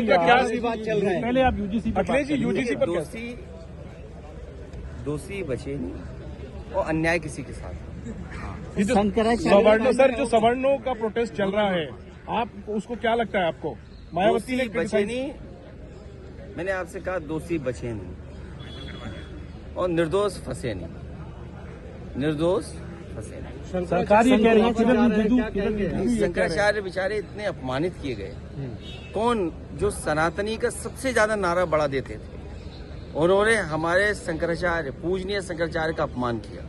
आपका क्या बात चल रहा है? पहले आप यूजीसी पर अखिलेश जी, यूजीसी पर क्या? दोषी बचे नहीं और अन्याय किसी के साथ। ये जो सवर्णों सर, जो सवर्णों का प्रोटेस्ट चल रहा है, आप उसको क्या लगता है आपको? मायावती ने दोषी बचे नहीं, मैंने आपसे कहा दोषी बचे नहीं और निर्दोष फंसे नहीं, निर्दोष फंसे नहीं। सरकार ये कह रही है शंकराचार्य बेचारे इतने अपमानित किए गए। कौन जो सनातनी का सबसे ज्यादा नारा बड़ा देते थे, उन्होंने हमारे शंकराचार्य, पूजनीय शंकराचार्य का अपमान किया।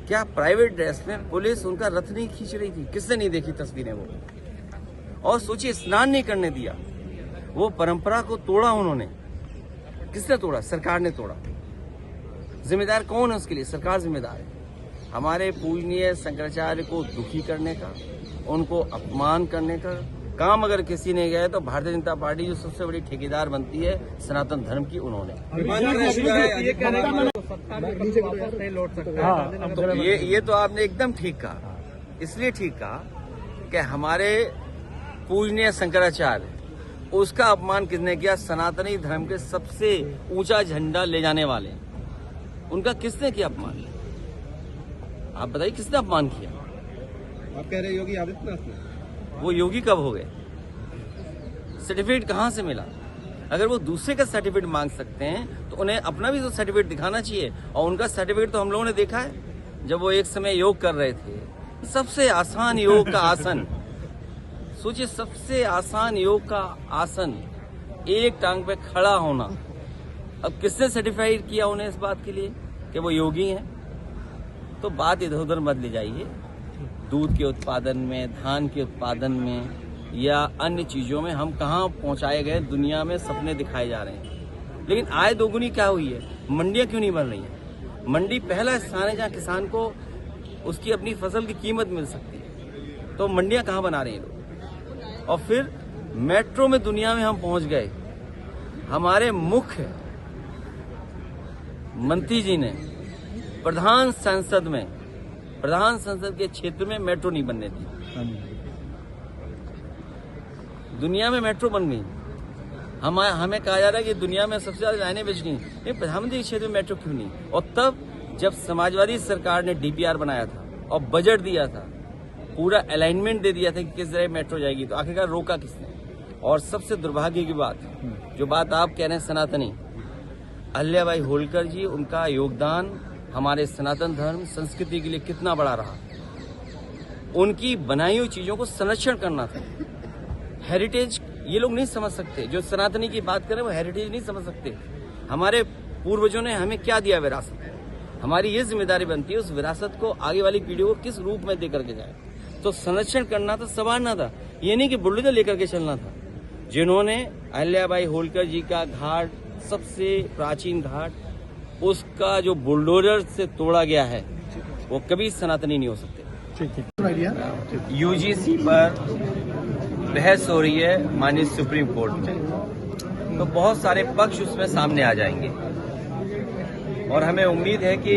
क्या प्राइवेट ड्रेस में पुलिस उनका रथ नहीं खींच रही थी? किसने नहीं देखी तस्वीरें वो? और सोचिए, स्नान नहीं करने दिया, वो परंपरा को तोड़ा उन्होंने। किसने तोड़ा? सरकार ने तोड़ा। जिम्मेदार कौन है उसके लिए? सरकार जिम्मेदार है। हमारे पूजनीय शंकराचार्य को दुखी करने का, उनको अपमान करने का काम अगर किसी ने गया तो भारतीय जनता पार्टी जो सबसे बड़ी ठेकेदार बनती है सनातन धर्म की, उन्होंने। तो ये तो आपने एकदम ठीक कहा। इसलिए ठीक कहा कि हमारे पूजनीय शंकराचार्य, उसका अपमान किसने किया? सनातनी धर्म के सबसे ऊंचा झंडा ले जाने वाले, उनका किसने किया अपमान? आप बताइए, किसने अपमान किया? आप कह रहे योगी आदित्यनाथ ने? वो योगी कब हो गए? सर्टिफिकेट कहाँ से मिला? अगर वो दूसरे का सर्टिफिकेट मांग सकते हैं तो उन्हें अपना भी तो सर्टिफिकेट दिखाना चाहिए। और उनका सर्टिफिकेट तो हम लोगों ने देखा है, जब वो एक समय योग कर रहे थे। सबसे आसान योग का आसन, सोचिए, सबसे आसान योग का आसन, एक टांग पे खड़ा होना। अब किसने सर्टिफाइड किया उन्हें इस बात के लिए कि वो योगी हैं? तो बात इधर उधर मत ले जाइए। दूध के उत्पादन में, धान के उत्पादन में या अन्य चीजों में हम कहाँ पहुंचाए गए? दुनिया में सपने दिखाए जा रहे हैं, लेकिन आय दोगुनी क्या हुई है? मंडियां क्यों नहीं बन रही हैं? मंडी पहला स्थान है जहाँ किसान को उसकी अपनी फसल की कीमत मिल सकती है, तो मंडियां कहाँ बना रहे हैं लोग? और फिर मेट्रो में दुनिया में हम पहुंच गए। हमारे मुख्य मंत्री जी ने प्रधान संसद के क्षेत्र में मेट्रो नहीं बनने दी। दुनिया में मेट्रो बन गई। हमें कहा जा रहा है कि दुनिया में सबसे ज्यादा लाइनें बिछ गई, प्रधानमंत्री के क्षेत्र में मेट्रो क्यों नहीं? और तब जब समाजवादी सरकार ने डीपीआर बनाया था और बजट दिया था, पूरा अलाइनमेंट दे दिया था कि किस तरह मेट्रो जाएगी, तो आखिरकार रोका किसने? और सबसे दुर्भाग्य की बात, जो बात आप कह रहे हैं सनातनी, अहिल्याबाई होलकर जी, उनका योगदान हमारे सनातन धर्म संस्कृति के लिए कितना बड़ा रहा। उनकी बनाई हुई चीजों को संरक्षण करना था। हेरिटेज ये लोग नहीं समझ सकते, जो सनातनी की बात करें वो हेरिटेज नहीं समझ सकते। हमारे पूर्वजों ने हमें क्या दिया विरासत, हमारी ये जिम्मेदारी बनती है उस विरासत को आगे वाली पीढ़ियों को किस रूप में दे करके जाए। तो संरक्षण करना था, संवारना था, ये नहीं कि बुलडोजर लेकर के चलना था। जिन्होंने अहिल्याबाई होलकर जी का घाट, सबसे प्राचीन घाट, उसका जो बुलडोजर से तोड़ा गया है, वो कभी सनातनी नहीं हो सकते। यूजीसी पर बहस हो रही है माननीय सुप्रीम कोर्ट में, तो बहुत सारे पक्ष उसमें सामने आ जाएंगे और हमें उम्मीद है कि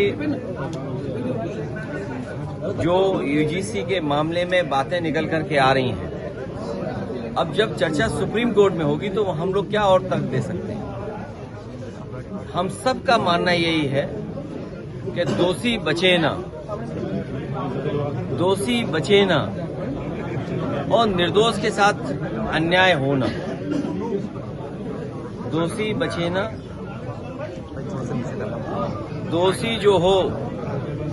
जो यूजीसी के मामले में बातें निकल करके आ रही हैं, अब जब चर्चा सुप्रीम कोर्ट में होगी तो हम लोग क्या और तर्क दे सकते हैं। हम सब का मानना यही है कि दोषी बचे ना, दोषी बचे ना और निर्दोष के साथ अन्याय होना। दोषी बचे ना, दोषी जो हो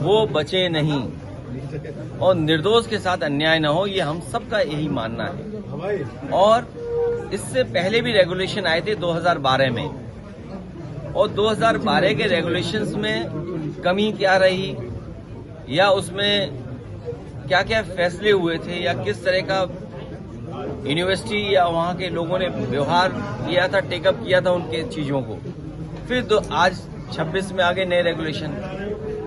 वो बचे नहीं और निर्दोष के साथ अन्याय ना हो, ये हम सबका यही मानना है। और इससे पहले भी रेगुलेशन आए थे 2012 में, और 2012 के रेगुलेशंस में कमी क्या रही या उसमें क्या क्या फैसले हुए थे या किस तरह का यूनिवर्सिटी या वहाँ के लोगों ने व्यवहार किया था, टेकअप किया था उनके चीजों को। फिर आज 26 में आ गए नए रेगुलेशन,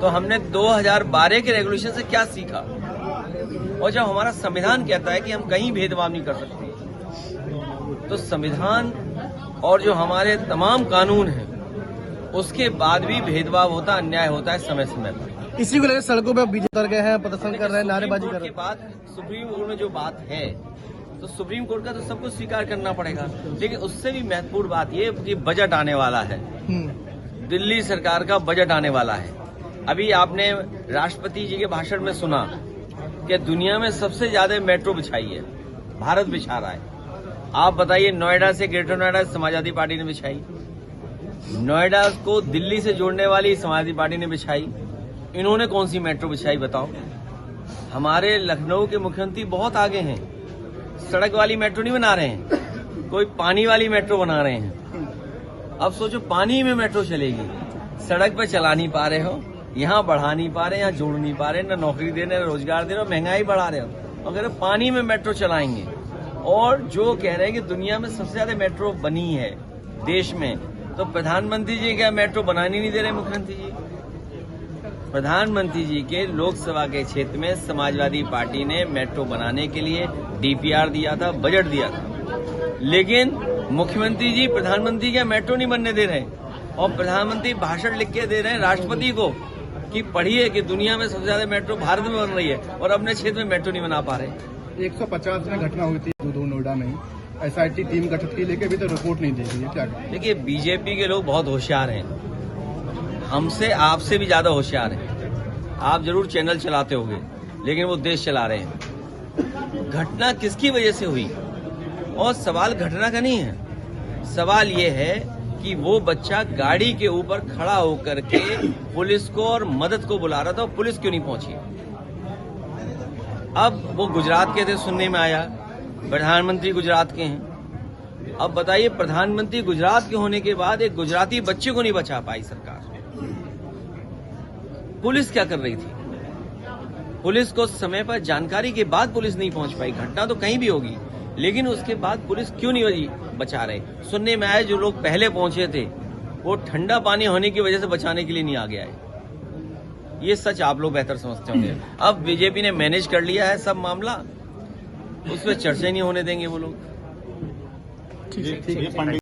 तो हमने 2012 के रेगुलेशन से क्या सीखा? और जब हमारा संविधान कहता है कि हम कहीं भेदभाव नहीं कर सकते, तो संविधान और जो हमारे तमाम कानून हैं उसके बाद भी भेदभाव होता, अन्याय होता है समय समय पर। इसी को लेकर सड़कों पर बीजेपी उतर गए हैं, प्रदर्शन कर रहे हैं, नारेबाजी कर रहे हैं। बाद सुप्रीम कोर्ट में जो बात है तो सुप्रीम कोर्ट का तो सब कुछ स्वीकार करना पड़ेगा। लेकिन उससे भी महत्वपूर्ण बात ये कि बजट आने वाला है, दिल्ली सरकार का बजट आने वाला है। अभी आपने राष्ट्रपति जी के भाषण में सुना कि दुनिया में सबसे ज्यादा मेट्रो बिछाई है, भारत बिछा रहा है। आप बताइए, नोएडा से ग्रेटर नोएडा समाजवादी पार्टी ने बिछाई, नोएडा को दिल्ली से जोड़ने वाली समाजवादी पार्टी ने बिछाई। इन्होंने कौन सी मेट्रो बिछाई बताओ? हमारे लखनऊ के मुख्यमंत्री बहुत आगे हैं, सड़क वाली मेट्रो नहीं बना रहे हैं, कोई पानी वाली मेट्रो बना रहे हैं। अब सोचो, पानी में मेट्रो चलेगी, सड़क पर चला नहीं पा रहे हो, यहाँ बढ़ा नहीं पा रहे, यहाँ जोड़ नहीं पा रहे, न नौकरी दे रहे, न रोजगार दे रहे हो, महंगाई बढ़ा रहे हो। अगर पानी में मेट्रो चलाएंगे, और जो कह रहे हैं कि दुनिया में सबसे ज्यादा मेट्रो बनी है देश में, तो प्रधानमंत्री जी क्या मेट्रो बनाने नहीं दे रहे? मुख्यमंत्री जी, प्रधानमंत्री जी के लोकसभा के क्षेत्र में समाजवादी पार्टी ने मेट्रो बनाने के लिए डीपीआर दिया था, बजट दिया था, लेकिन मुख्यमंत्री जी प्रधानमंत्री क्या मेट्रो नहीं बनने दे रहे। और प्रधानमंत्री भाषण लिख के दे रहे हैं राष्ट्रपति को कि पढ़िए कि दुनिया में सबसे ज्यादा मेट्रो भारत में बन रही है, और अपने क्षेत्र में मेट्रो नहीं बना पा रहे। 150 में घटना हुई थी दो नोएडा में, एसआईटी टीम गठित की, लेकिन अभी तो रिपोर्ट नहीं दे रही है। क्या देखिए, बीजेपी के लोग बहुत होशियार हैं, हमसे आपसे भी ज्यादा होशियार हैं। आप जरूर चैनल चलाते होंगे, लेकिन वो देश चला रहे हैं। घटना किसकी वजह से हुई? और सवाल घटना का नहीं है, सवाल ये है कि वो बच्चा गाड़ी के ऊपर खड़ा होकर के पुलिस को और मदद को बुला रहा था, और पुलिस क्यों नहीं पहुंची? अब वो गुजरात के थे, सुनने में आया प्रधानमंत्री गुजरात के हैं। अब बताइए, प्रधानमंत्री गुजरात के होने के बाद एक गुजराती बच्चे को नहीं बचा पाई सरकार। पुलिस क्या कर रही थी? पुलिस को समय पर जानकारी के बाद पुलिस नहीं पहुंच पाई। घटना तो कहीं भी होगी, लेकिन उसके बाद पुलिस क्यों नहीं बचा रहे? सुनने में आया जो लोग पहले पहुंचे थे वो ठंडा पानी होने की वजह से बचाने के लिए नहीं आगे आए। ये सच आप लोग बेहतर समझते होंगे। अब बीजेपी ने मैनेज कर लिया है सब मामला, उस पर चर्चा नहीं होने देंगे वो लोग। ठीक है।